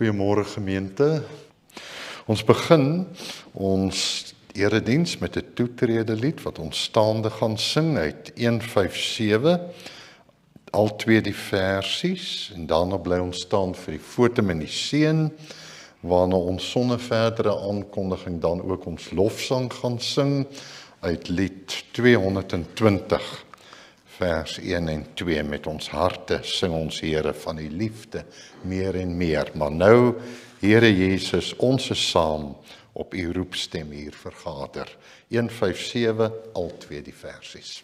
Goeiemôre gemeente. Ons begin ons erediens met 'n toetrede lied wat ons staande gaan sing uit 157, al twee die versies, en daarna bly ons staan vir die Fotum en die Seën, waarna ons sonder verdere aankondiging dan ook ons lofsang gaan sing uit lied 220, vers 1 en 2. Met ons harte sing ons Here van die liefde meer en meer. Maar nou, Here Jesus, ons is saam op u roepstem hier vergader. 157, al twee die versies.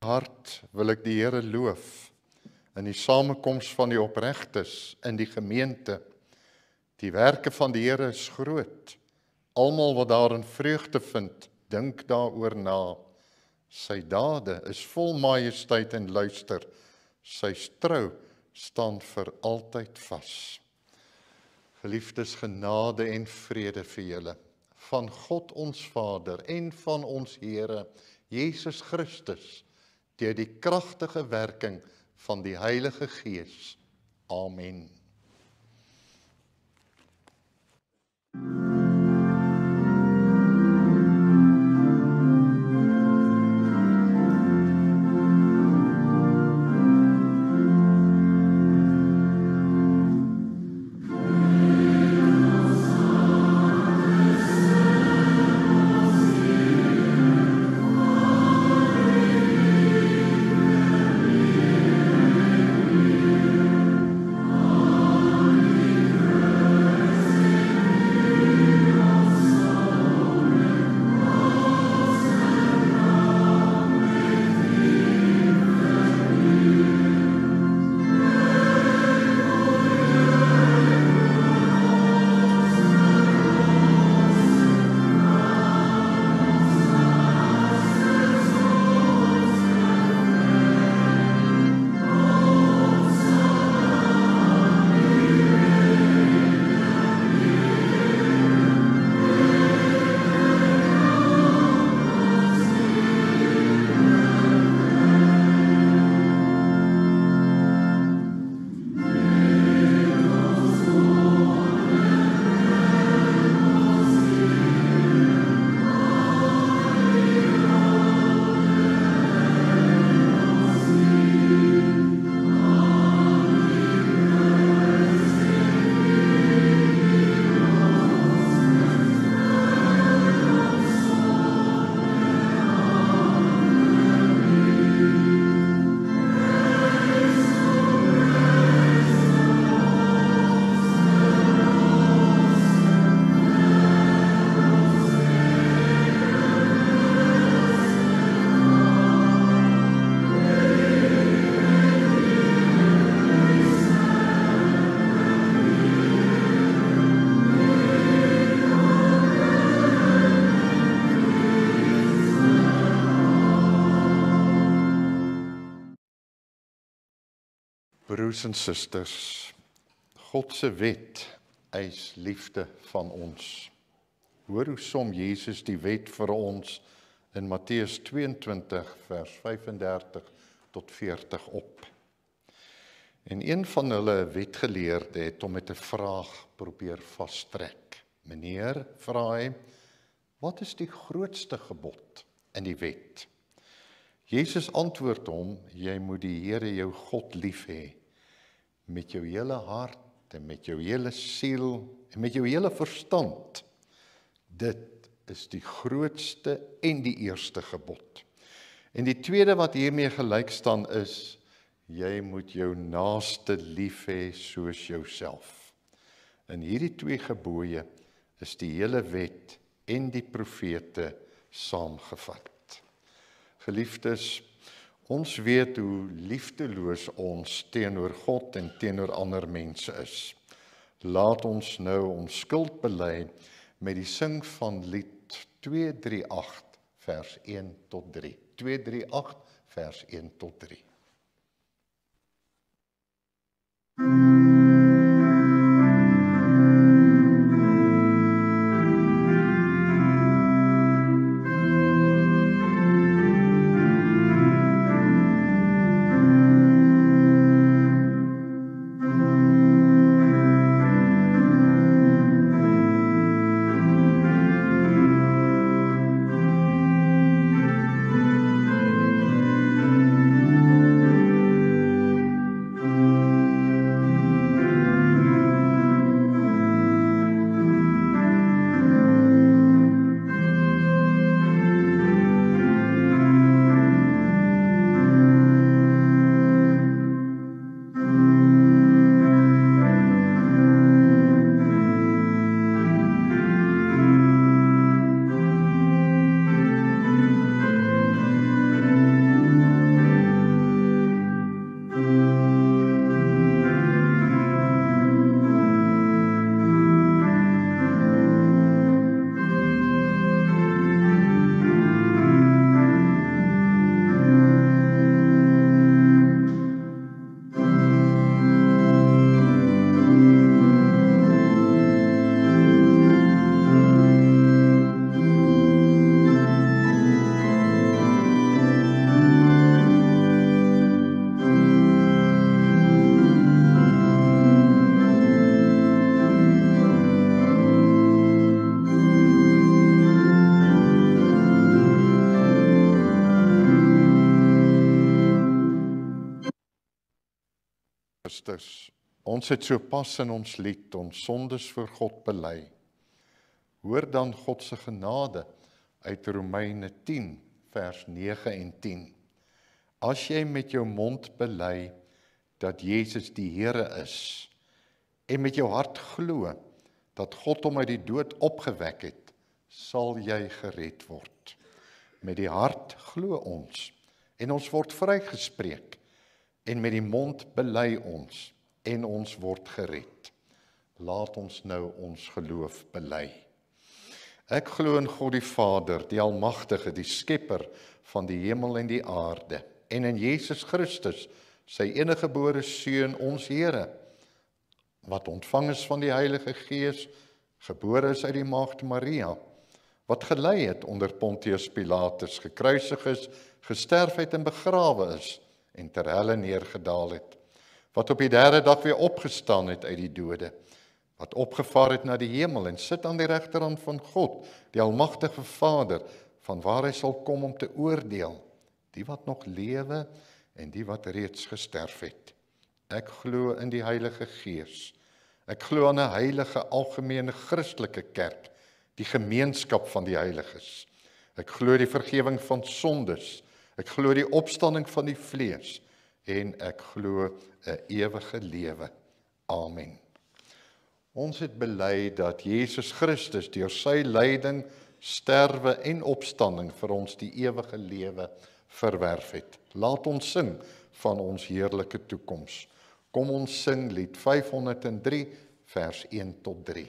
Hart wil ek die Here loof in die samekoms van die opregtes in die gemeente. Die werke van die Here is groot. Almal wat daarin vreugde vind, dink daaroor na. Sy dade is vol majesteit en luister. Sy trou staan vir altyd vas. Geliefdes, genade en vrede vir julle van God ons Vader en van ons Here Jesus Christus, deur die kragtige werking van die Heilige Gees. Amen. Broers en susters, God se wet eis liefde van ons. Hoor hoe som Jesus die wet vir ons in Matteus 22 vers 35 tot 40 op. En een van hulle wetgeleerde het hom met 'n vraag probeer vastrek. Meneer, vra hy, wat is die grootste gebod in die wet? Jesus antwoord hom, jy moet die Here jou God lief hê, met jou hele hart en met jou hele siel en met jou hele verstand. Dit is die grootste en die eerste gebod. En die tweede wat hiermee gelyk staan is, jy moet jou naaste lief hê soos jouself. In hierdie twee gebooie is die hele wet en die profete saamgevat. Geliefdes, ons weet hoe liefdeloos ons teenoor God en teenoor ander mense is. Laat ons nou ons skuld bely met die sing van lied 238 vers 1 tot 3. 238 vers 1 tot 3. Ons het so pas in ons lied ons sondes voor God bely. Hoor dan God se genade uit Romeine 10 vers 9 en 10. As jy met jou mond bely dat Jesus die Here is en met jou hart glo dat God hom uit die dood opgewek het, sal jy gered word. Met die hart glo ons en ons word vrygespreek en met die mond bely ons en ons word gered. Laat ons nou ons geloof bely. Ek glo in God die Vader, die Almagtige, die Skepper van die hemel en die aarde, en in Jesus Christus, sy enige gebore Seun, ons Here, wat ontvang is van die Heilige Gees, gebore is uit die maagd Maria, wat gelei het onder Pontius Pilatus, gekruisig is, gesterf het en begrawe is, en ter helle neergedaal het, wat op die derde dag weer opgestaan het uit die dode, wat opgevaar het na die hemel en sit aan die regterhand van God, die Almagtige Vader, van waar hy sal kom om te oordeel, die wat nog lewe en die wat reeds gesterf het. Ek glo in die Heilige Gees. Ek glo aan 'n heilige algemene Christelike kerk, die gemeenskap van die heiliges. Ek glo die vergifnis van sondes. Ek glo die opstanding van die vlees en ek glo 'n ewige lewe. Amen. Ons het bely dat Jesus Christus deur sy lyding, sterwe en opstanding vir ons die ewige lewe verwerf het. Laat ons sing van ons heerlike toekoms. Kom ons sing lied 503 vers 1 tot 3.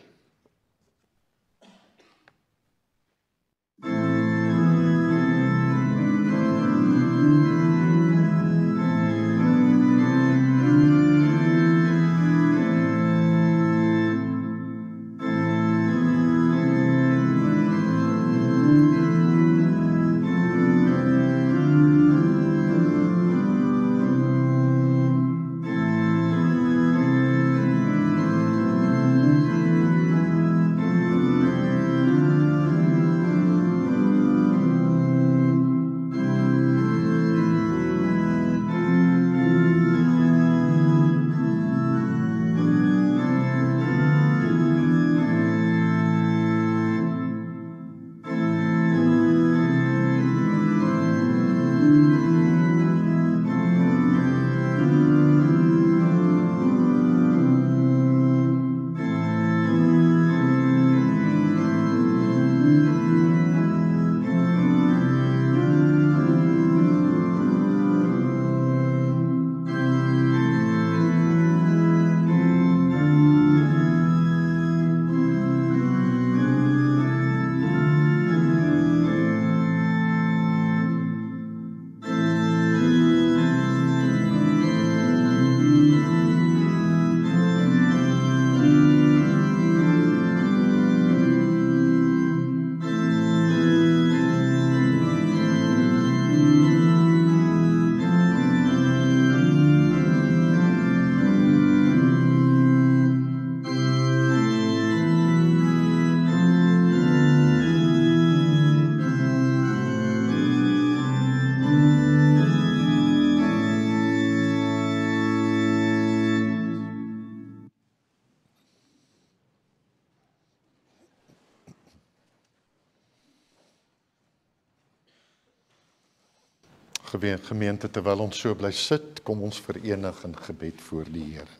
Gemeente, terwyl ons so bly sit, kom ons verenig in gebed voor die Here.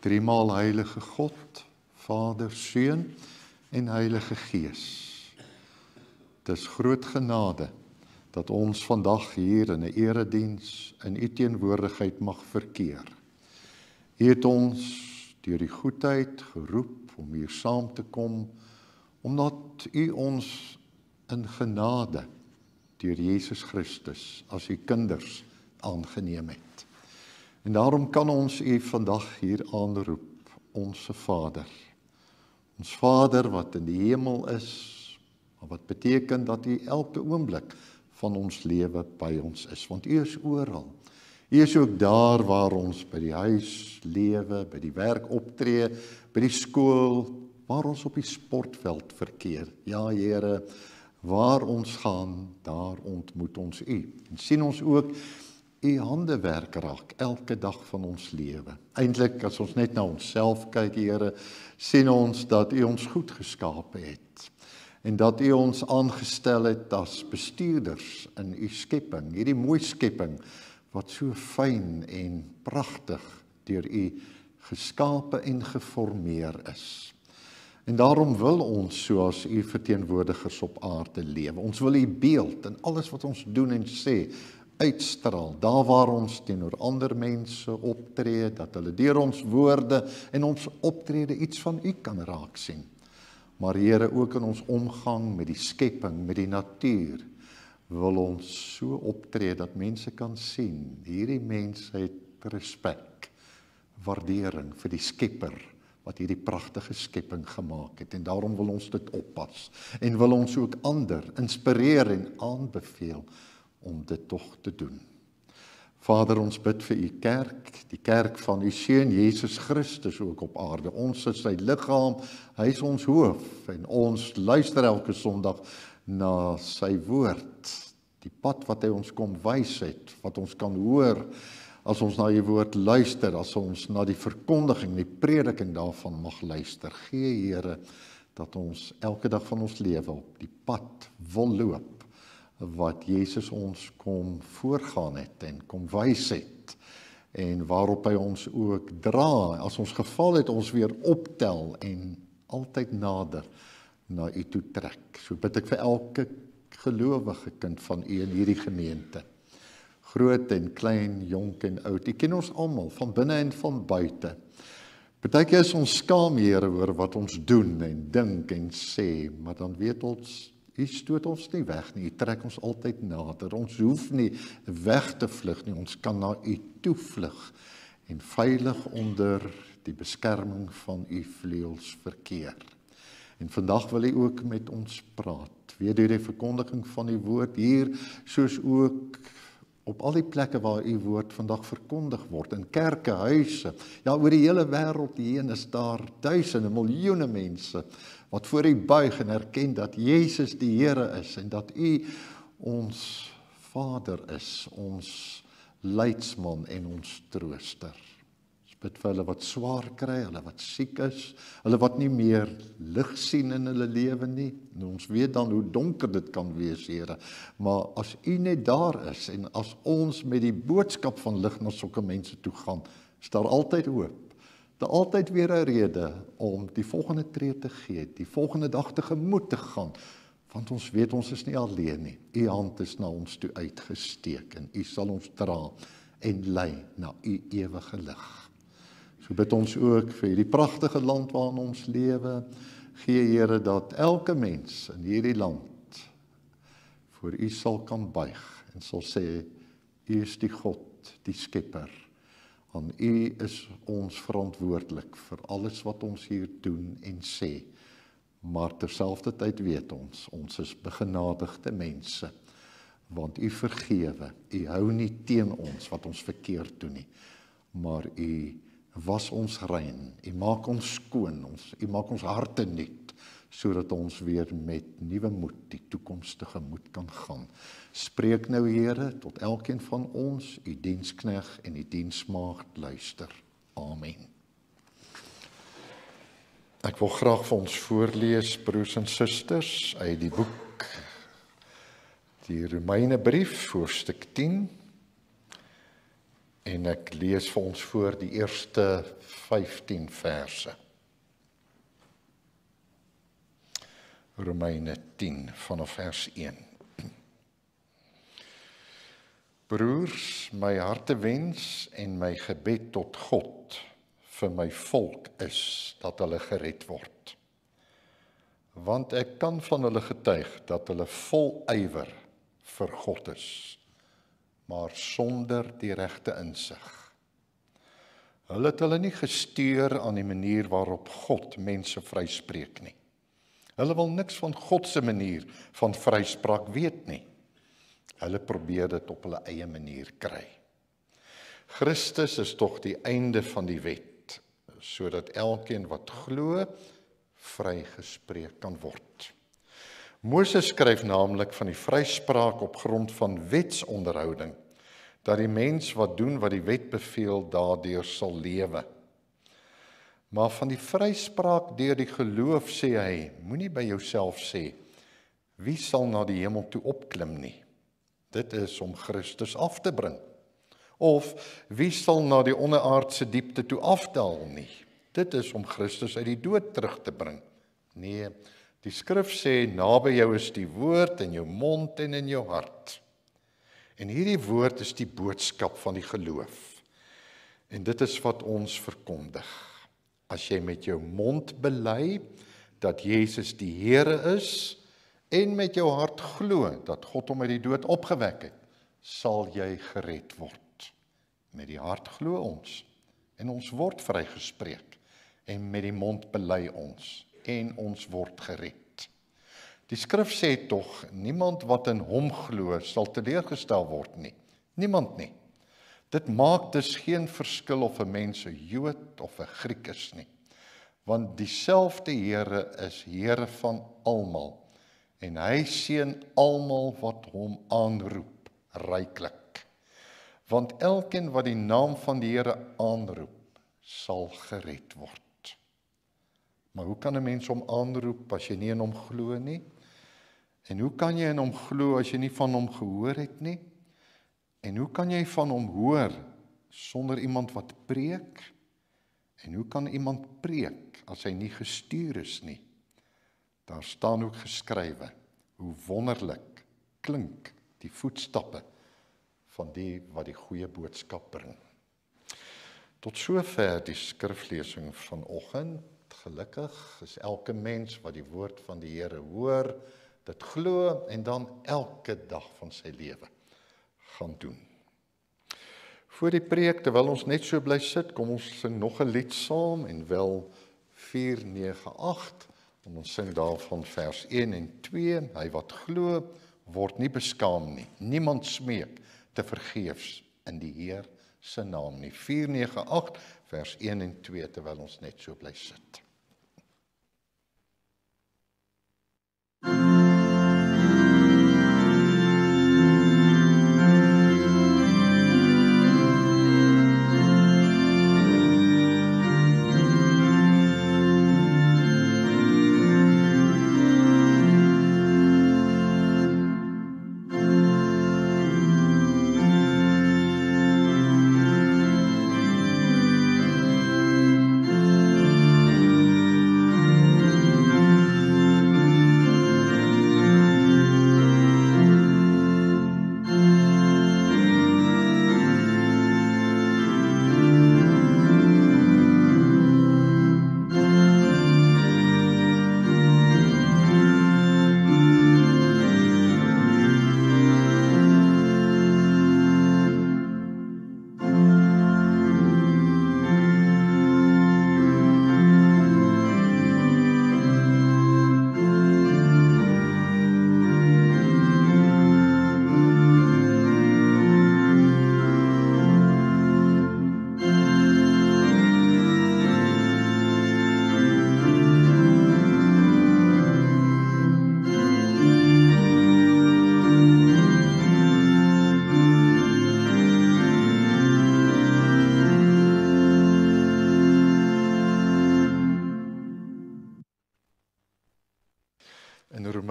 Driemaal heilige God, Vader, Seun en Heilige Gees. Dis groot genade dat ons vandag hier in 'n erediens in u teenwoordigheid mag verkeer. U het ons deur die goedheid geroep om hier saam te kom, omdat u ons in genade deur Jesus Christus as u kinders aangeneem het. En daarom kan ons u vandag hier aanroep, onsse Vader. Ons Vader wat in die hemel is, wat beteken dat u elke oomblik van ons lewe by ons is, want u is oral. U is ook daar waar ons by die huis lewe, by die werk optree, by die skool, waar ons op die sportveld verkeer. Ja, Here, waar ons gaan, daar ontmoet ons u. En sien ons ook u handewerk raak elke dag van ons lewe. Eintlik, as ons net na onsself kyk, Here, sien ons dat u ons goed geskape het. En dat u ons aangestel het as bestuurders in u skepping, hierdie mooi skepping, wat so fyn en pragtig deur u geskape en geformeer is. En daarom wil ons soos u verteenwoordigers op aarde lewe. Ons wil u beeld in alles wat ons doen en sê uitstraal. Daar waar ons teenoor ander mense optree, dat hulle deur ons woorde en ons optrede iets van u kan raak sien. Maar Here, ook in ons omgang met die skepping, met die natuur, wil ons so optree dat mense kan sien, hierdie mens het respek, waardering vir die Skepper, wat hierdie pragtige skepping gemaak het. En daarom wil ons dit oppas. En wil ons ook ander inspireer en aanbeveel om dit tog te doen. Vader, ons bid vir u kerk, die kerk van u Seun Jesus Christus ook op aarde. Ons is sy liggaam, hy is ons hoof en ons luister elke Sondag na sy woord. Die pad wat hy ons kom wys het, wat ons kan hoor as ons na die woord luister, as ons na die verkondiging, die prediking daarvan mag luister. Gee, Here, dat ons elke dag van ons lewe op die pad wil loop, wat Jesus ons kom voorgaan het en kom wys het, en waarop hy ons ook dra, as ons geval het, ons weer optel en altyd nader na u toe trek. So bid ek vir elke gelowige kind van u in hierdie gemeente. Groot en klein, jonk en oud. U ken ons almal, van binne en van buite. Partykeer is ons skaam, Here, oor wat ons doen en dink en sê, maar dan weet ons, u stoot ons nie weg nie, u trek ons altyd nader. Ons hoef nie weg te vlug nie, ons kan na u toe vlug en veilig onder die beskerming van u vleuels verkeer. En vandag wil hy ook met ons praat, weer deur die verkondiging van die woord hier, soos ook op al die plekke waar u woord vandag verkondig word, in kerke, huise, ja, oor die hele wêreld heen is daar duisende, miljoene mense, wat voor u buig en erken dat Jezus die Here is, en dat u ons Vader is, ons leidsman en ons trooster. Bid vir hulle wat swaar kry, hulle wat siek is, hulle wat nie meer lig sien in hulle lewe nie. En ons weet dan hoe donker dit kan wees, Here. Maar as u net daar is, en as ons met die boodskap van lig na sulke mense toe gaan, is daar altyd hoop. Daar altyd weer 'n rede om die volgende tree te gee, die volgende dag tegemoet te gaan, want ons weet ons is nie alleen nie. U hand is na ons toe uitgesteek, en u sal ons dra en lei na u ewige lig. So bid ons ook vir hierdie pragtige land waarin ons lewe. Gee, Here, dat elke mens in hierdie land voor u sal kan buig en sal sê, u is die God, die Skepper. Aan u is ons verantwoordelik vir alles wat ons hier doen en sê. Maar terselfdertyd weet ons is begenadigde mense, want u vergewe, u hou nie teen ons wat ons verkeerd doen nie, maar u was ons rein, u maak ons skoon, u maak ons harte nuut, sodat ons weer met nuwe moed die toekoms tegemoet kan gaan. Spreek nou, Here, tot elkeen van ons, u diensknegt en u diensmaagd luister. Amen. Ek wil graag vir ons voorlees, broers en susters, uit die boek Die Romeinebrief, hoofstuk 10, en ek lees vir ons voor die eerste 15 verse. Romeine 10, vanaf vers 1. Broers, my hartewens en my gebed tot God vir my volk is dat hulle gered word. Want ek kan van hulle getuig dat hulle vol ywer vir God is, maar sonder die regte insig. Hulle het hulle nie gestuur aan die manier waarop God mense vryspreek nie. Hulle wil niks van God se manier van vryspraak weet nie. Hulle probeer dit op hulle eie manier kry. Christus is tog die einde van die wet, sodat elkeen wat glo, vrygespreek kan word. Moses skryf naamlik van die vryspraak op grond van wetsonderhouding, dat die mens wat doen wat die wet beveel, daardeur sal lewe. Maar van die vryspraak deur die geloof sê hy, moenie by jouself sê, wie sal na die hemel toe opklim nie? Dit is om Christus af te bring. Of wie sal na die onderaardse diepte toe afdaal nie? Dit is om Christus uit die dood terug te bring. Nee, die skrif sê, naby jou is die woord in jou mond en in jou hart. En hierdie woord is die boodskap van die geloof. En dit is wat ons verkondig. As jy met jou mond bely dat Jesus die Here is, en met jou hart glo dat God hom uit die dood opgewek het, sal jy gered word. Met die hart glo ons, en ons word vrygespreek, en met die mond bely ons, en ons word gered. Die skrif sê tog, niemand wat in hom glo, sal teleurgestel word nie. Niemand nie. Dit maak dus geen verskil of 'n mens 'n Jood of 'n Griek is nie. Want dieselfde Here is Here van almal, en hy seën almal wat hom aanroep, ryklik. Want elkeen wat die naam van die Here aanroep, sal gered word. Maar hoe kan 'n mens hom aanroep as jy nie in hom glo nie? En hoe kan jy in hom glo as jy nie van hom gehoor het nie? En hoe kan jy van hom hoor sonder iemand wat preek? En hoe kan iemand preek as hy nie gestuur is nie? Daar staan ook geskrywe, hoe wonderlik klink die voetstappe van die wat die goeie boodskap bring. Tot sover die skriflesing vanoggend. Gelukkig is elke mens wat die woord van die Here hoor, dit glo en dan elke dag van sy lewe gaan doen. Voor die preek, terwyl ons net so bly sit, kom ons sing nog 'n lied saam en wel 498. En ons sing daarvan vers 1 en 2. Hy wat glo, word nie beskaam nie. Niemand smeek te vergeefs in die Heer se naam nie. 498 vers 1 en 2 terwyl ons net so bly sit.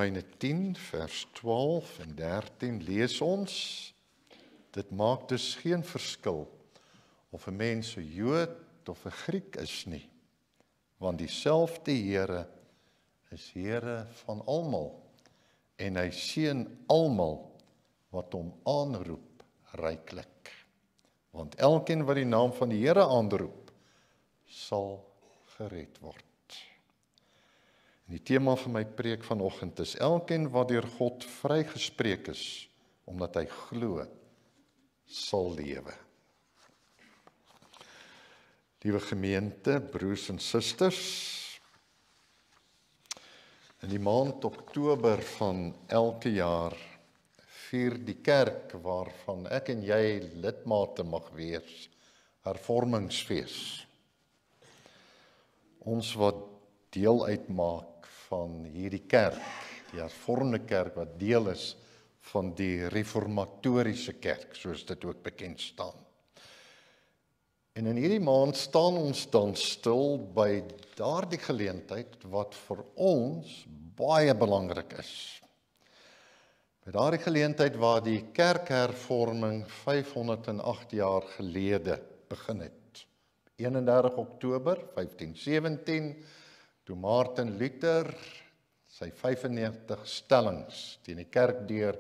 Romeine 10 vers 12 en 13 lees ons, dit maak dus geen verskil of 'n mens 'n Jood of 'n Griek is nie, want dieselfde Here is Here van almal en hy seën almal wat hom aanroep ryklik. Want elkeen wat die naam van die Here aanroep, sal gered word. En die tema van my preek vanoggend is elkeen wat deur God vrygespreek is, omdat hy glo, sal lewe. Liewe gemeente, broers en susters, in die maand Oktober van elke jaar vier die kerk waarvan ek en jy lidmate mag wees, hervormingsfees. Ons wat deel uitmaak van hierdie kerk, die hervormde kerk wat deel is van die reformatoriese kerk, soos dit ook bekend staan. En in hierdie maand staan ons dan stil by daardie geleentheid wat vir ons baie belangrik is. By daardie geleentheid waar die kerkhervorming 508 jaar gelede begin het. 31 Oktober 1517, toe Martin Luther sy 95 stellings teen die kerkdeur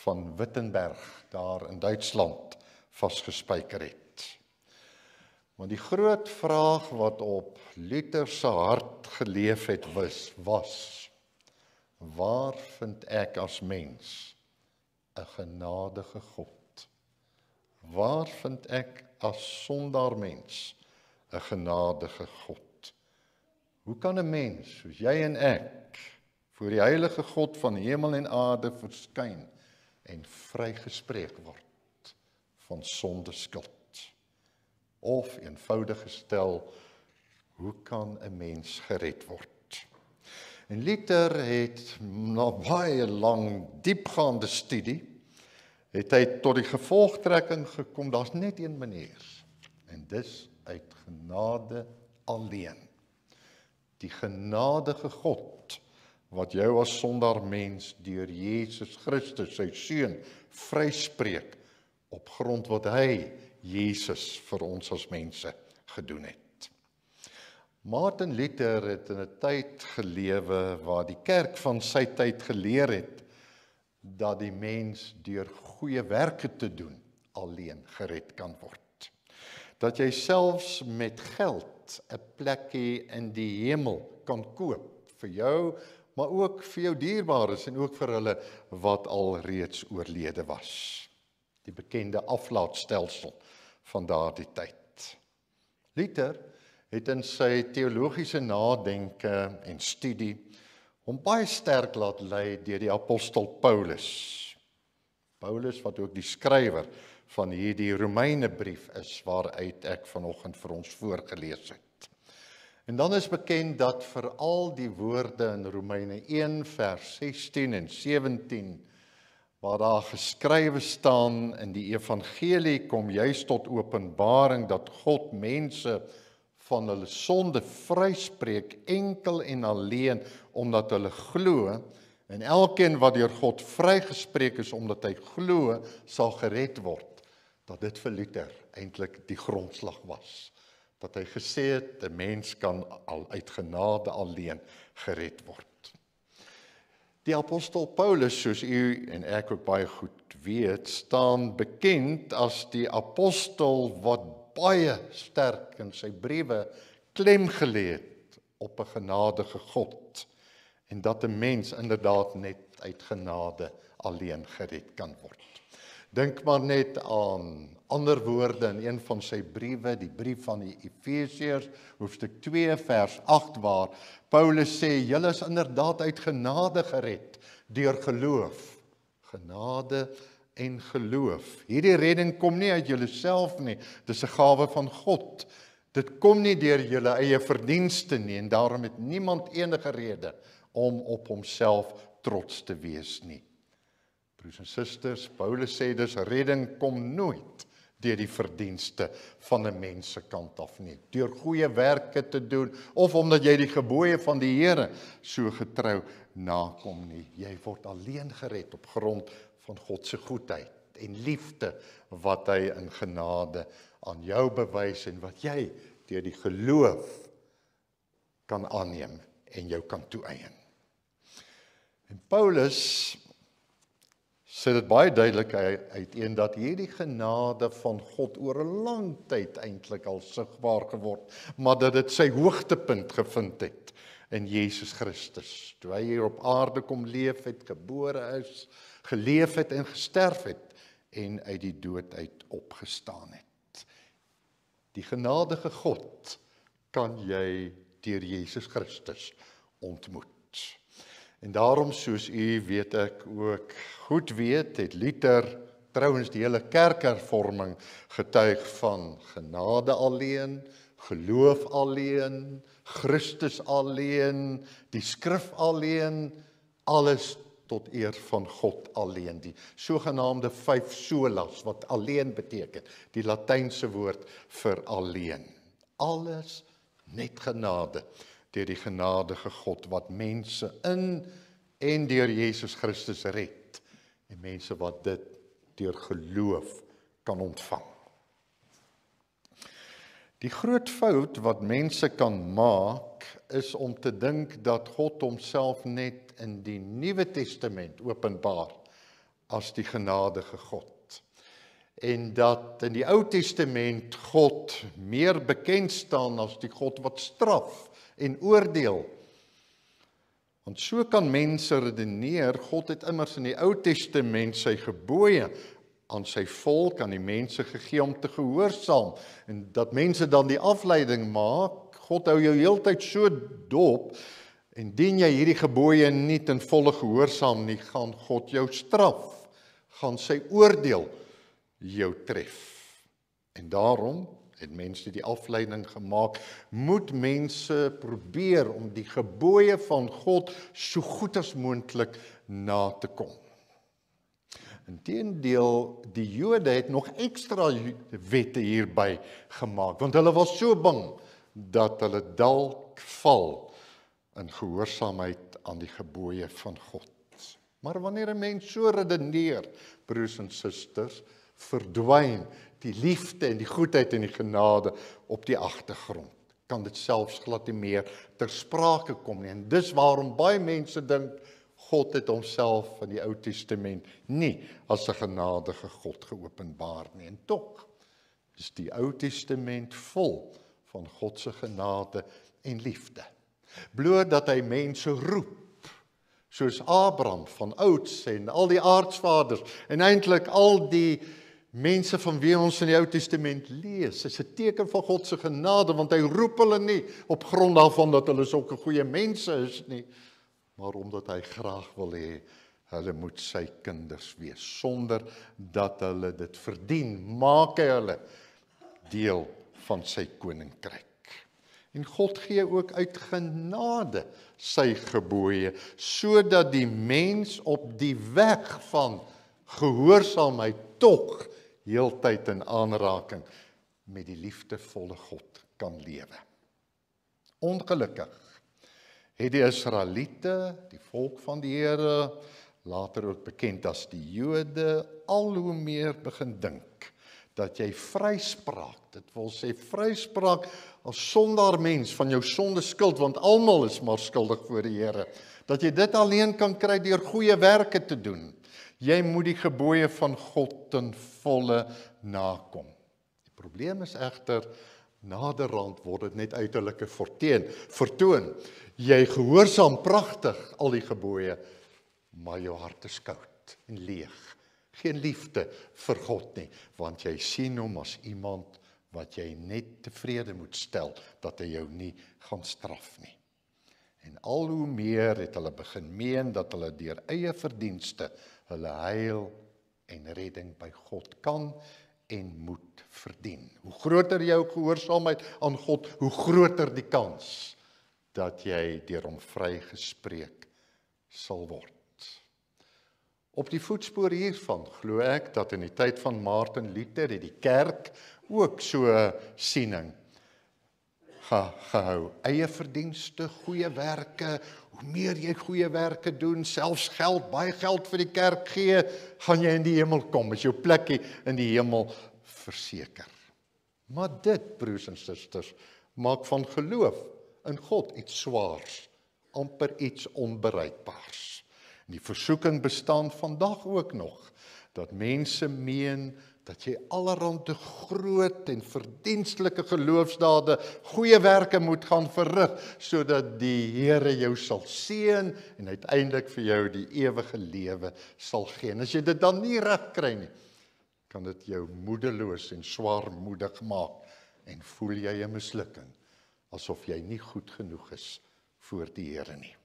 van Wittenberg daar in Duitsland vasgespijker het. Want die groot vraag wat op Luther se hart geleef het was, waar vind ek as mens 'n genadige God? Waar vind ek as sondaar mens 'n genadige God? Hoe kan 'n mens soos jy en ek voor die heilige God van hemel en aarde verskyn en vrygespreek word van sondeskuld? Of eenvoudig gestel, hoe kan 'n mens gered word? En Luther het na baie lang diepgaande studie, het hy tot die gevolgtrekking gekom, daar's net een manier, en dis uit genade alleen. Die genadige God, wat jou as sondaar mens deur Jesus Christus, sy seun, vryspreek, op grond wat hy, Jesus, vir ons as mense gedoen het. Martin Luther het in 'n tyd gelewe waar die kerk van sy tyd geleer het dat die mens deur goeie werke te doen alleen gered kan word. Dat jy selfs met geld 'n plekkie in die hemel kan koop vir jou, maar ook vir jou dierbares en ook vir hulle wat al reeds oorlede was. Die bekende aflaatstelsel van daardie tyd. Luther het in sy teologiese nadenke en studie hom baie sterk laat lei deur die apostel Paulus. Paulus wat ook die skrywer van hierdie Romeinebrief is, waaruit ek vanoggend vir ons voorgelees het. En dan is bekend dat vir al die woorde in Romeine 1 vers 16 en 17, waar daar geskrywe staan, in die evangelie kom juis tot openbaring dat God mense van hulle sonde vryspreek enkel en alleen omdat hulle glo, en elkeen wat deur God vrygespreek is omdat hy glo, sal gered word. Dat dit vir Luther eintlik die grondslag was. Dat hy gesê het, 'n mens kan al uit genade alleen gered word. Die apostel Paulus, soos u en ek ook baie goed weet, staan bekend as die apostel wat baie sterk in sy briewe klem gelê het op 'n genadige God, en dat 'n mens inderdaad net uit genade alleen gered kan word. Dink maar net aan ander woorde in een van sy briewe, die brief van die Efesiërs, hoofstuk 2 vers 8, waar Paulus sê, julle is inderdaad uit genade gered deur geloof. Genade en geloof. Hierdie redding kom nie uit julleself nie, dis 'n gawe van God. Dit kom nie deur julle eie verdienste nie, en daarom het niemand enige rede om op homself trots te wees nie. Broers en susters, Paulus sê dus redding kom nooit deur die verdienste van 'n mens se kant af nie, deur goeie werke te doen, of omdat jy die gebooie van die Here so getrou nakom nie. Jy word alleen gered op grond van God se goedheid en liefde wat hy in genade aan jou bewys en wat jy deur die geloof kan aanneem en jou kan toeëien. En Paulus sê dit baie duidelik uiteen dat hierdie genade van God oor 'n lang tyd eintlik al sigbaar geword, maar dat dit sy hoogtepunt gevind het in Jesus Christus, toe hy hier op aarde kom leef het, gebore is, geleef het en gesterf het en uit die dood uit opgestaan het. Die genadige God kan jy deur Jesus Christus ontmoet. En daarom, soos u weet ek ook goed weet, het Luther trouwens die hele kerkhervorming getuig van genade alleen, geloof alleen, Christus alleen, die skrif alleen, alles tot eer van God alleen. Die sogenaamde 5 solas, wat alleen beteken, die Latynse woord vir alleen. Alles net genade, deur die genadige God, wat mense in en deur Jesus Christus red, en mense wat dit deur geloof kan ontvang. Die groot fout wat mense kan maak, is om te dink dat God homself net in die Nuwe Testament openbaar as die genadige God. En dat in die Ou Testament God meer bekend staan as die God wat straf en oordeel. Want so kan mense redeneer, God het immers in die Ou Testament sy gebooie aan sy volk, aan die mense gegee om te gehoorsaam, en dat mense dan die afleiding maak, God hou jou heeltyd so dop, en dien jy hierdie gebooie nie ten volle gehoorsaam nie, gaan God jou straf, gaan sy oordeel jou tref. En daarom het mense die afleiding gemaak, moet mense probeer om die gebooie van God so goed as moontlik na te kom. Inteendeel, die Jode het nog ekstra wette hierby gemaak, want hulle was so bang dat hulle dalk val in gehoorsaamheid aan die gebooie van God. Maar wanneer 'n mens so redeneer, broers en susters, verdwyn die liefde en die goedheid en die genade op die agtergrond. Kan dit selfs glad nie meer ter sprake kom nie. En dis waarom baie mense dink God het homself in die Ou Testament nie as 'n genadige God geopenbaar nie. En tog is die Ou Testament vol van God se genade en liefde. Bloot dat hy mense roep, soos Abraham van ouds en al die aardsvaders en eintlik al die mense van wie ons in die Ou Testament lees, is 'n teken van God se genade, want hy roep hulle nie op grond daarvan dat hulle sulke goeie mense is nie, maar omdat hy graag wil hê hulle moet sy kinders wees, sonder dat hulle dit verdien, maak hy hulle deel van sy koninkryk. En God gee ook uit genade sy gebooie, sodat die mens op die weg van gehoorsaamheid tog heeltyd in aanraking met die liefdevolle God kan lewe. Ongelukkig het die Israeliete, die volk van die Here, later ook bekend as die Jode, al hoe meer begin dink dat jy vryspraak, dit wil sê vryspraak as sondaar mens van jou sonde skuld, want almal is maar skuldig voor die Here, dat jy dit alleen kan kry deur goeie werke te doen. Jy moet die gebooie van God ten volle nakom. Die probleem is egter, naderhand word dit net uiterlike vertoon. Jy gehoorsaam pragtig al die gebooie, maar jou hart is koud en leeg. Geen liefde vir God nie, want jy sien hom as iemand wat jy net tevrede moet stel, dat hy jou nie gaan straf nie. En al hoe meer het hulle begin meen dat hulle deur eie verdienste hulle heil en redding by God kan en moet verdien. Hoe groter jou gehoorsaamheid aan God, hoe groter die kans dat jy deur hom vrygespreek sal word. Op die voetspoor hiervan glo ek dat in die tyd van Martin Luther het die kerk ook so 'n siening gehou. Eie verdienste, goeie werke, hoe meer jy goeie werke doen, selfs geld, baie geld vir die kerk gee, gaan jy in die hemel kom, is jou plekkie in die hemel verseker. Maar dit, broers en susters, maak van geloof in God iets swaars, amper iets onbereikbaars. En die versoeking bestaan vandag ook nog, dat mense meen dat jy allerhande groot en verdienstelike geloofsdade, goeie werke moet gaan verrig, sodat die Here jou sal seën en uiteindelik vir jou die ewige lewe sal gee. En as jy dit dan nie reg kry nie, kan dit jou moedeloos en swaarmoedig maak en voel jy 'n mislukking, asof jy nie goed genoeg is voor die Here nie.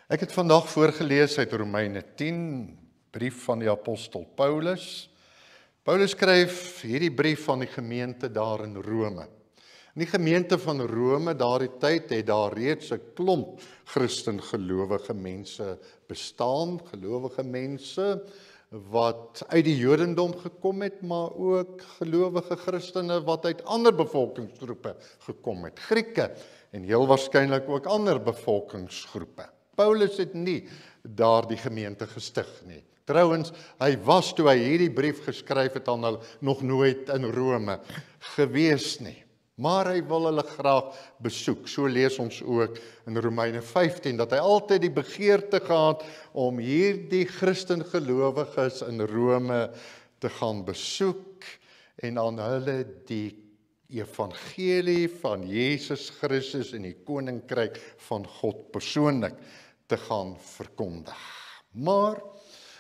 Ek het vandag voorgelees uit Romeine 10, brief van die apostel Paulus. Paulus skryf hierdie brief aan die gemeente daar in Rome. In die gemeente van Rome daardie tyd het daar reeds 'n klomp Christen gelowige mense bestaan, gelowige mense wat uit die Jodendom gekom het, maar ook gelowige Christene wat uit ander bevolkingsgroepe gekom het, Grieke en heel waarskynlik ook ander bevolkingsgroepe. Paulus het nie daardie gemeente gestig nie. Trouwens, hy was toe hy hierdie brief geskryf het aan hulle nog nooit in Rome gewees nie. Maar hy wil hulle graag besoek. So lees ons ook in Romeine 15 dat hy altyd die begeerte gehad om hierdie Christengelowiges in Rome te gaan besoek en aan hulle die evangelie van Jesus Christus en die koninkryk van God persoonlik te gaan verkondig. Maar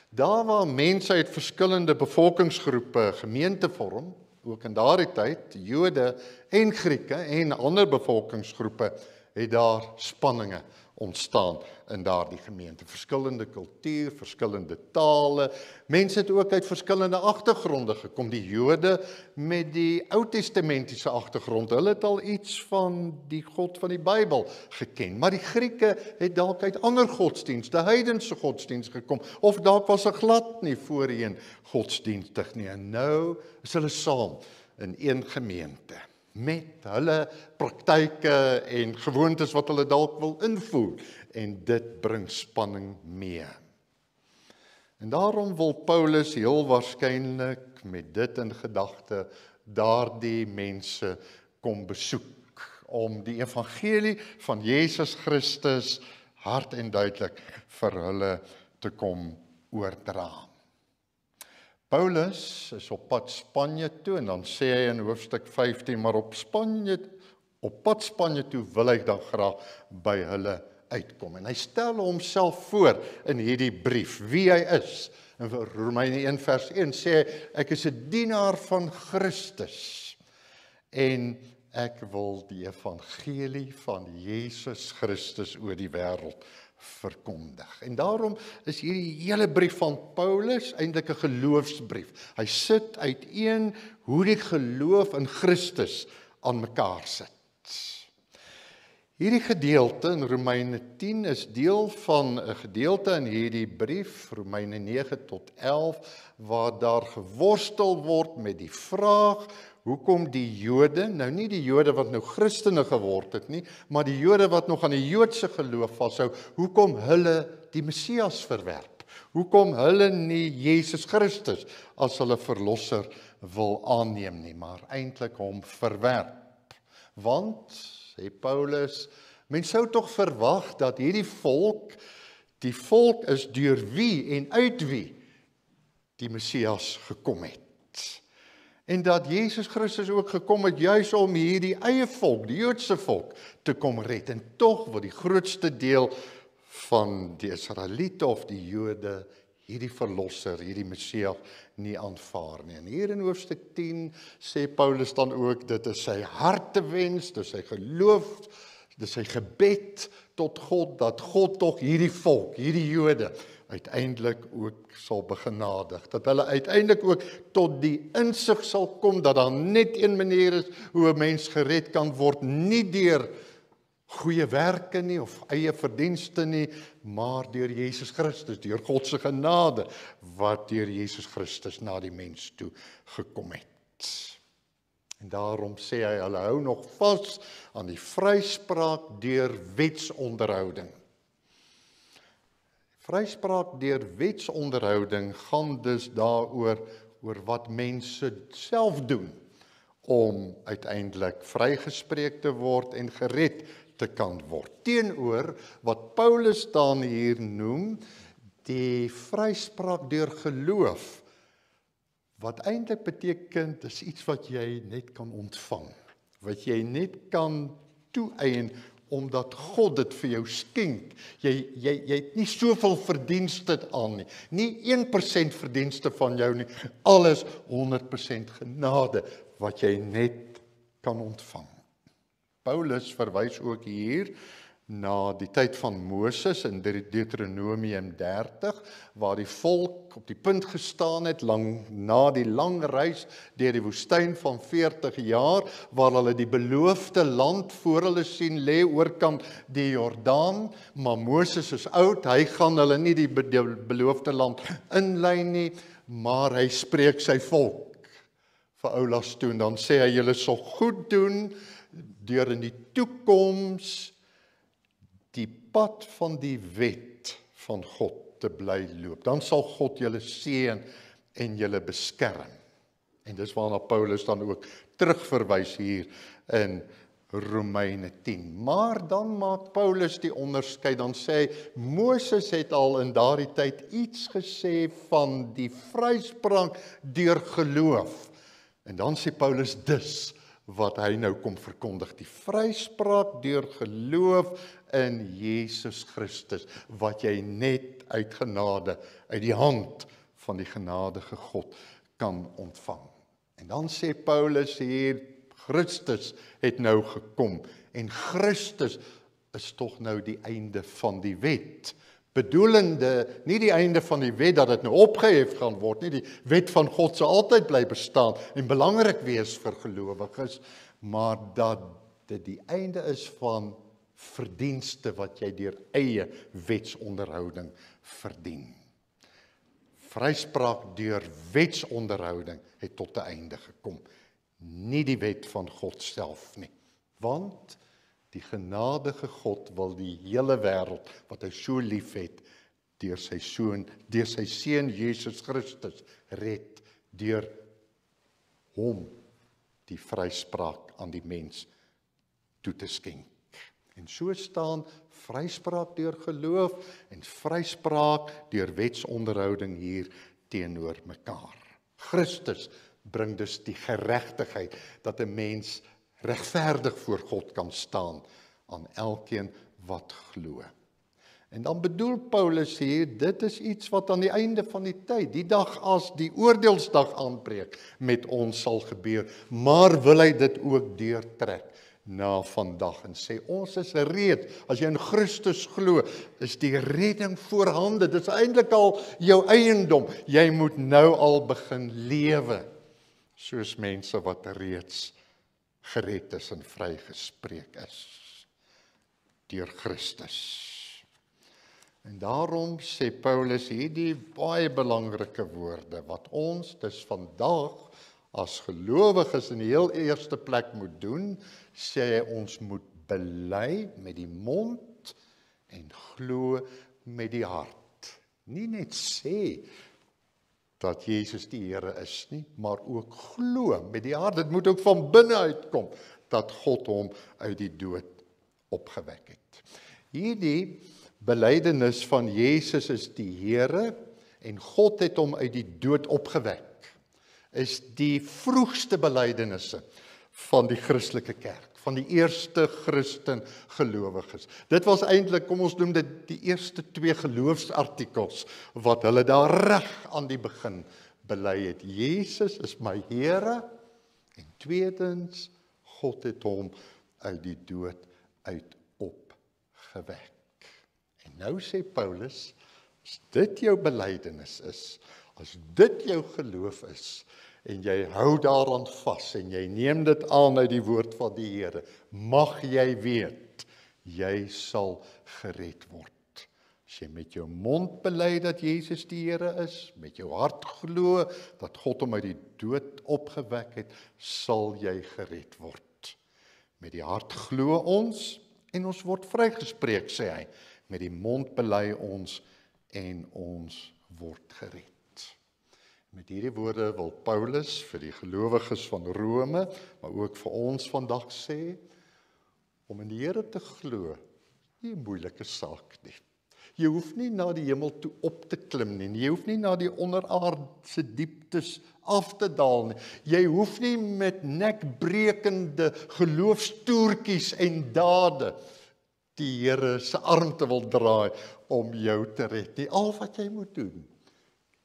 daar waar mense uit verskillende bevolkingsgroepe gemeente vorm, ook in daardie tyd, Jode en Grieke en ander bevolkingsgroepe, het daar spanninge ontstaan in daardie gemeente. Verskillende kultuur, verskillende tale. Mense het ook uit verskillende agtergronde gekom. Die Jode met die Ou-testamentiese agtergrond, hulle het al iets van die God van die Bybel geken. Maar die Grieke het dalk uit ander godsdienste, heidense godsdienste gekom, of dalk was hulle glad nie voorheen godsdienstig nie. En nou is hulle saam in een gemeente, met hulle praktyke en gewoontes wat hulle dalk wil invoer, en dit bring spanning mee. En daarom wil Paulus heel waarskynlik met dit in gedagte daardie mense kom besoek, om die evangelie van Jesus Christus hard en duidelik vir hulle te kom oordra. Paulus is op pad Spanje toe en dan sê hy in hoofstuk 15, maar op pad Spanje toe wil hy dan graag by hulle uitkom. En hy stel homself voor in hierdie brief, wie hy is. In Romeine 1 vers 1 sê hy, ek is 'n dienaar van Christus en ek wil die evangelie van Jesus Christus oor die wêreld verkondig. En daarom is hierdie hele brief van Paulus eintlik 'n geloofsbrief. Hy sit uiteen hoe die geloof in Christus aan mekaar sit. Hierdie gedeelte in Romeine 10 is deel van 'n gedeelte in hierdie brief, Romeine 9 tot 11, waar daar geworstel word met die vraag, hoekom die Jode, nou nie die Jode wat nou Christene geword het nie, maar die Jode wat nog aan die Joodse geloof vashou, hoekom hulle die Messias verwerp? Hoekom hulle nie Jesus Christus as hulle verlosser wil aanneem nie, maar eintlik hom verwerp? Want, sê Paulus, mens sou tog verwag dat hierdie volk, die volk is deur wie en uit wie die Messias gekom het. En dat Jesus Christus ook gekom het juis om hierdie eie volk, die Joodse volk, te kom red. En tog wil die grootste deel van die Israeliete of die Jode hierdie verlosser, hierdie Messias nie aanvaar nie. En hier in hoofstuk 10 sê Paulus dan ook, dit is sy hartewens, dit is sy geloof, dit is sy gebed tot God, dat God tog hierdie volk, hierdie Jode, uiteindelik ook sal begenadig, dat hulle uiteindelik ook tot die insig sal kom, dat daar net een manier is hoe 'n mens gered kan word, nie deur goeie werke nie of eie verdienste nie, maar deur Jesus Christus, deur God se genade, wat deur Jesus Christus na die mens toe gekom het. En daarom sê hy, hulle hou nog vas aan die vryspraak deur wetsonderhouding. Vryspraak deur wetsonderhouding gaan dus daaroor oor wat mense self doen om uiteindelik vrygespreek te word en gered te kan word. Teenoor wat Paulus dan hier noem, die vryspraak deur geloof, wat eintlik beteken, dis iets wat jy net kan ontvang, wat jy net kan toeëien, omdat God dit vir jou skenk. Jy het nie soveel verdienste aan nie, nie 1% verdienste van jou nie, alles 100% genade, wat jy net kan ontvang. Paulus verwys ook hier na die tyd van Moses in Deuteronomium 30, waar die volk op die punt gestaan het, na die lang reis deur die woestyn van 40 jaar, waar hulle die beloofde land voor hulle sien lê oorkant die Jordaan, maar Moses is oud, hy gaan hulle nie die beloofde land inlei nie, maar hy spreek sy volk vir oulas toe, en dan sê hy, julle sal goed doen, deur in die toekoms die pad van die wet van God te bly loop. Dan sal God julle seën en julle beskerm. En dis waarna Paulus dan ook terugverwys hier in Romeine 10. Maar dan maak Paulus die onderskeid, dan sê hy, Moses het al in daardie tyd iets gesê van die vryspraak deur geloof. En dan sê Paulus dis wat hy nou kom verkondig, die vryspraak deur geloof in Jesus Christus, wat jy net uit genade, uit die hand van die genadige God kan ontvang. En dan sê Paulus hier, Christus het nou gekom, en Christus is tog nou die einde van die wet, bedoelende, nie die einde van die wet dat dit nou opgehef gaan word, nie, die wet van God sal altyd bly bestaan en belangrik wees vir gelowiges, maar dat dit die einde is van verdienste wat jy deur eie wetsonderhouding verdien. Vryspraak deur wetsonderhouding het tot 'n einde gekom, nie die wet van God self nie, want die genadige God wil die hele wêreld, wat hy so lief het, deur sy seun Jesus Christus red, deur hom die vryspraak aan die mens toe te skenk. En so staan vryspraak deur geloof en vryspraak deur wetsonderhouding hier teenoor mekaar. Christus bring dus die geregtigheid, dat 'n mens regverdig voor God kan staan aan elkeen wat glo. En dan bedoel Paulus hier, dit is iets wat aan die einde van die tyd, die dag as die oordeelsdag aanbreek, met ons sal gebeur, maar wil hy dit ook deurtrek na vandag en sê, ons is gereed, as jy in Christus glo, is die redding voorhande, dit is eintlik al jou eiendom, jy moet nou al begin lewe, soos mense wat reeds gered is en vrygespreek is deur Christus. En daarom sê Paulus hierdie baie belangrike woorde wat ons dus vandag as gelowiges in die heel eerste plek moet doen, sê hy ons moet bely met die mond en glo met die hart. Nie net sê dat Jesus die Here is nie, maar ook glo met die hart. Dit moet ook van binne uitkom, dat God hom uit die dood opgewek het. Hierdie belydenis van Jesus is die Here, en God het hom uit die dood opgewek, is die vroegste belydenisse van die Christelike kerk, van die eerste Christen gelowiges. Dit was eintlik, kom ons noem dit, die eerste 2 geloofsartikels, wat hulle daar reg aan die begin bely het. Jesus is my Here, en tweedens, God het hom uit die dood uit opgewek. En nou sê Paulus, as dit jou belydenis is, as dit jou geloof is, en jy hou daaraan vas, en jy neem dit aan uit die woord van die Here, mag jy weet, jy sal gered word. As jy met jou mond bely dat Jesus die Here is, met jou hart glo dat God hom uit die dood opgewek het, sal jy gered word. Met die hart glo ons en ons word vrygespreek, sê hy. Met die mond bely ons en ons word gered. Met hierdie woorde wil Paulus vir die gelowiges van Rome, maar ook vir ons vandag sê, om in die Here te glo, nie 'n moeilike saak nie. Jy hoef nie na die hemel toe op te klim nie. Jy hoef nie na die onderaardse dieptes af te daal nie. Jy hoef nie met nekbrekende geloofstoertjies en dade die Here se arm te wil draai om jou te red nie. Al wat jy moet doen,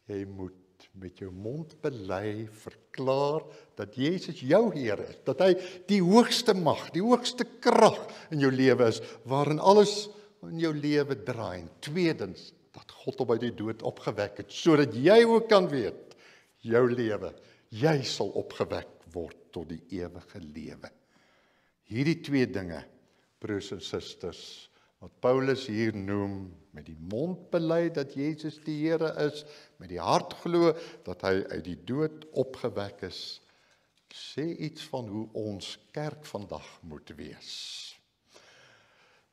jy moet met jou mond bely, verklaar dat Jesus jou Here is, dat hy die hoogste mag, die hoogste krag in jou lewe is, waarin alles in jou lewe draai. En tweedens, dat God hom uit die dood opgewek het, sodat jy ook kan weet, jou lewe, jy sal opgewek word tot die ewige lewe. Hierdie twee dinge, broers en susters, wat Paulus hier noem, met die mond bely dat Jesus die Here is, met die hart glo dat hy uit die dood opgewek is, sê iets van hoe ons kerk vandag moet wees.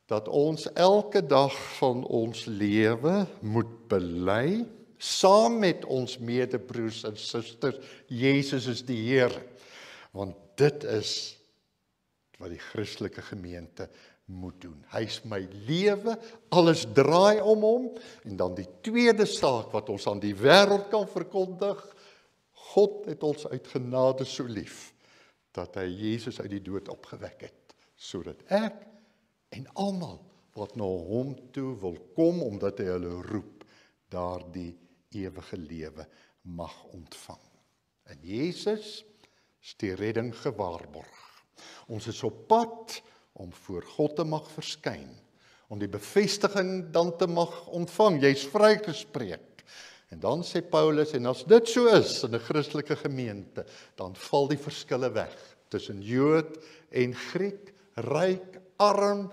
Dat ons elke dag van ons lewe moet bely, saam met ons medebroers en susters, Jesus is die Here. Want dit is wat die Christelike gemeente moet doen. Hy is my lewe, alles draai om hom, en dan die tweede saak wat ons aan die wêreld kan verkondig, God het ons uit genade so lief, dat hy Jesus uit die dood opgewek het, sodat ek en almal wat na hom toe wil kom, omdat hy hulle roep, daardie ewige lewe mag ontvang. En Jesus is die redding gewaarborg. Ons is op pad om voor God te mag verskyn, om die bevestiging dan te mag ontvang. Jy's vrygespreek. En dan sê Paulus, en as dit so is in 'n Christelike gemeente, dan val die verskille weg tussen Jood en Griek, ryk, arm,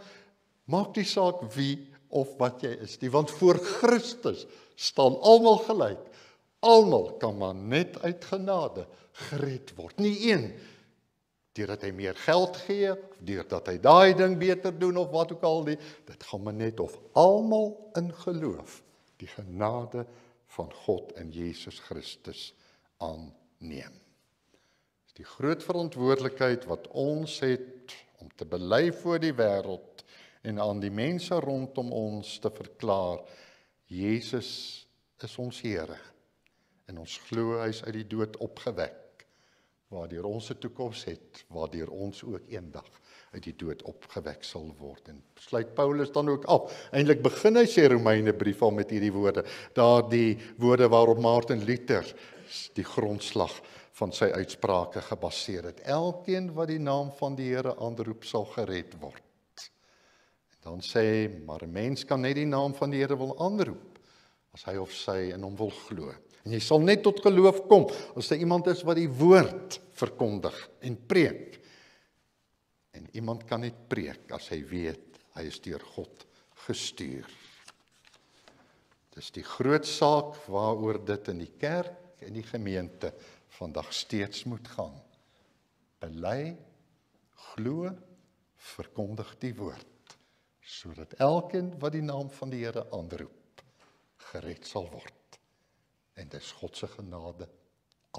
maak nie saak wie of wat jy is nie, want voor Christus staan almal gelyk. Almal kan maar net uit genade gered word. Nie een deurdat hy meer geld gee, of deurdat hy daai ding beter doen of wat ook al nie. Dit gaan maar net of almal in geloof die genade van God in Jesus Christus aanneem. Dis die groot verantwoordelikheid wat ons het om te bely voor die wêreld en aan die mense rondom ons te verklaar, Jesus is ons Here en ons glo hy is uit die dood opgewek, waardeur ons 'n toekoms het, waardeur ons ook eendag uit die dood opgewek sal word. En sluit Paulus dan ook af. Eintlik begin hy sy Romeinebrief al met hierdie woorde, daardie woorde waarop Martin Luther die grondslag van sy uitsprake gebaseer het. Elkeen wat die naam van die Here aanroep sal gered word. En dan sê hy, maar 'n mens kan net die naam van die Here wil aanroep as hy of sy in hom wil glo. En jy sal net tot geloof kom as daar iemand is wat die woord verkondig en preek. En iemand kan net preek as hy weet hy is deur God gestuur. Dis die groot saak waaroor dit in die kerk en die gemeente vandag steeds moet gaan. Bely, glo, verkondig die woord, sodat elkeen wat die naam van die Here aanroep, gered sal word. En dis God se genade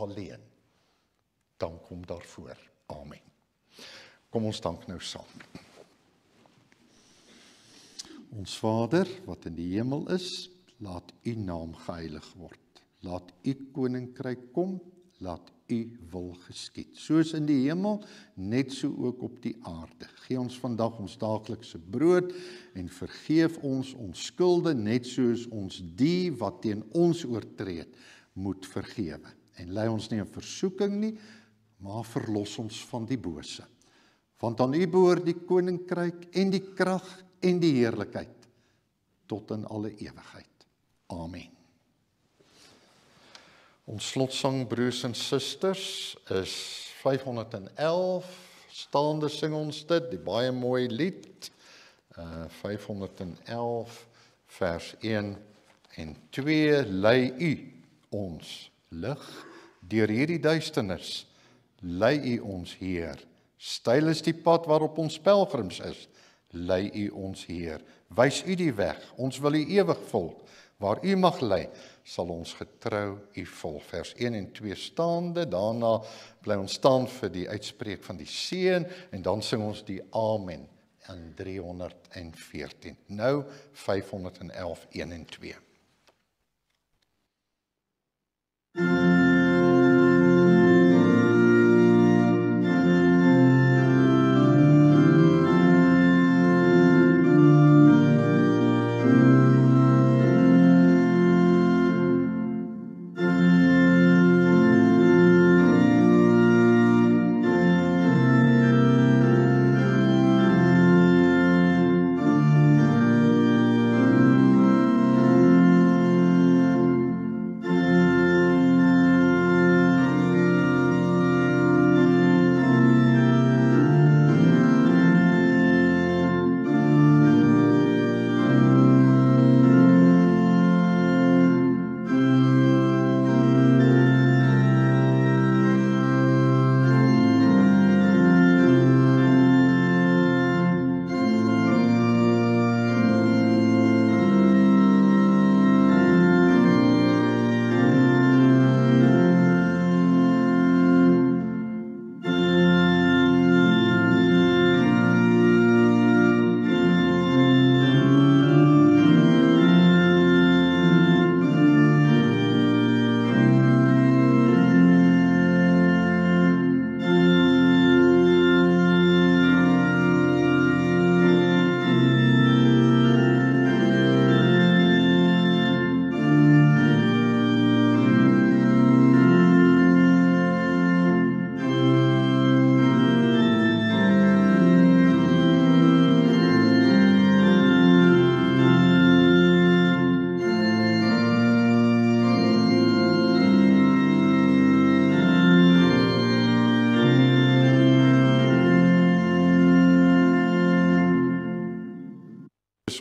alleen. Dank hom daarvoor. Amen. Kom ons dank nou saam. Ons Vader, wat in die hemel is, laat u naam geheilig word. Laat u koninkryk kom, laat u wil geskied. Soos in die hemel, net so ook op die aarde. Gee ons vandag ons daaglikse brood en vergeef ons skulde, net soos ons die wat teen ons oortree het, moet vergewe. En lei ons nie in versoeking nie, maar verlos ons van die bose. Want aan u behoort die koninkryk en die krag en die heerlikheid tot in alle ewigheid. Amen. Ons slotsang, broers en susters, is 511. Staande sing ons dit, die baie mooi lied. 511 vers 1 en 2, lei u ons lig deur hierdie duisternis, lei u ons Heer. Styl is die pad waarop ons pelgrims is, lei u ons Heer. Wys u die weg, ons wil u ewig volg. Waar u mag lei, sal ons getrou u volg. Vers 1 en 2 staande, daarna bly ons staan vir die uitspreek van die seën en dan sing ons die Amen in 314. Nou 511, 1 en 2.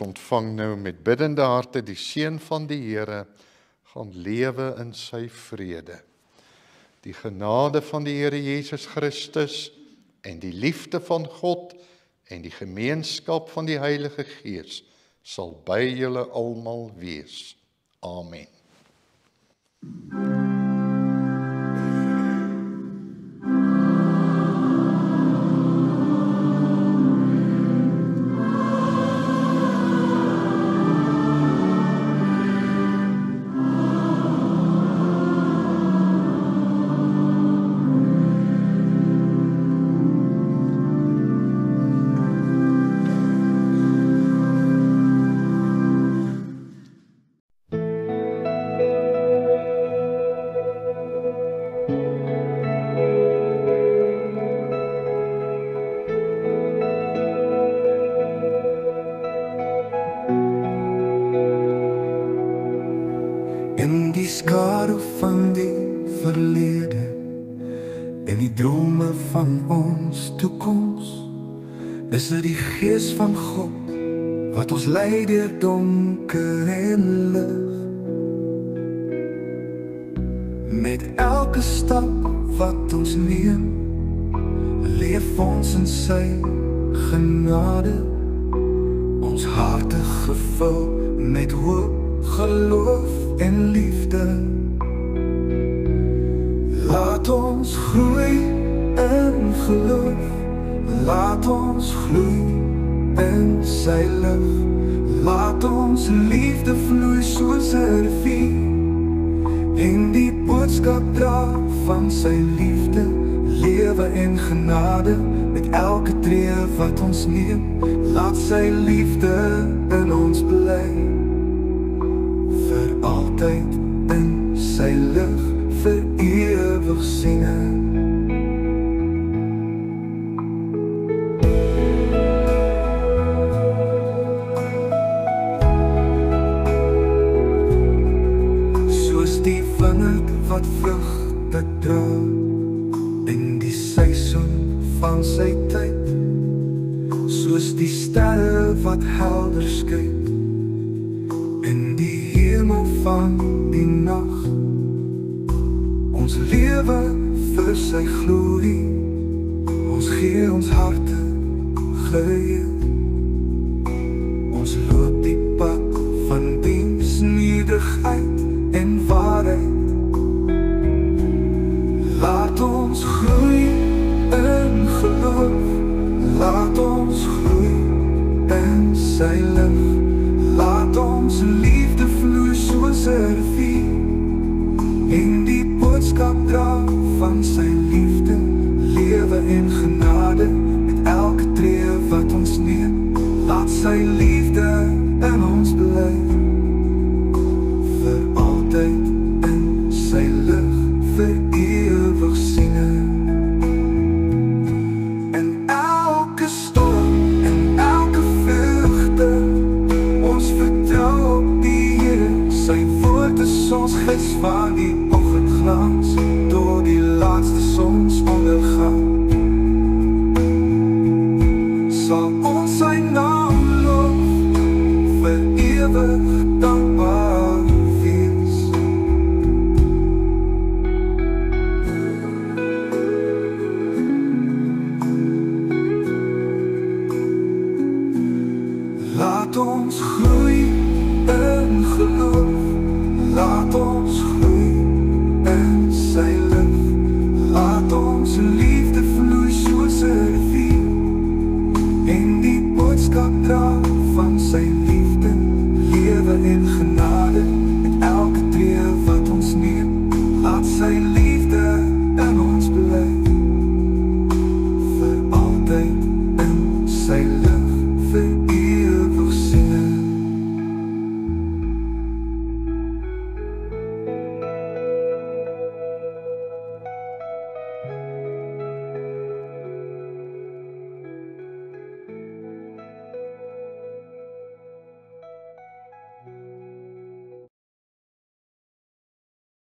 Ontvang nou met biddende harte die seën van die Here, gaan lewe in sy vrede. Die genade van die Here Jesus Christus en die liefde van God en die gemeenskap van die Heilige Gees sal by julle almal wees. Amen. In die skadu van die verlede, in die drome van ons toekoms, is dit die Gees van God wat ons lei deur donker en lig. Met elke stap wat ons neem, leef ons in sy genade, ons harte gevul met hoop, geloof en liefde. Laat ons groei in geloof, laat ons gloei in sy lig, laat ons liefde vloei soos 'n rivier, en die boodskap dra van sy liefde, lewe en genade met elke tree wat ons neem. Laat sy liefde in ons bly, vir altyd in sy lig, vir ewig sien. Soos die wingerd wat vrugte dra in die seisoen van sy tyd, so soos die sterre wat helder skyn in die hemel van die nag. Ons lewe vir sy glorie, ons gee ons harte geheel. Ons loop die pad van diens, nederigheid en waarheid. Laat ons groei in geloof, laat ons groei in sy lig. Laat ons liefde vloei soos 'n rivier en die boodskap dra van sy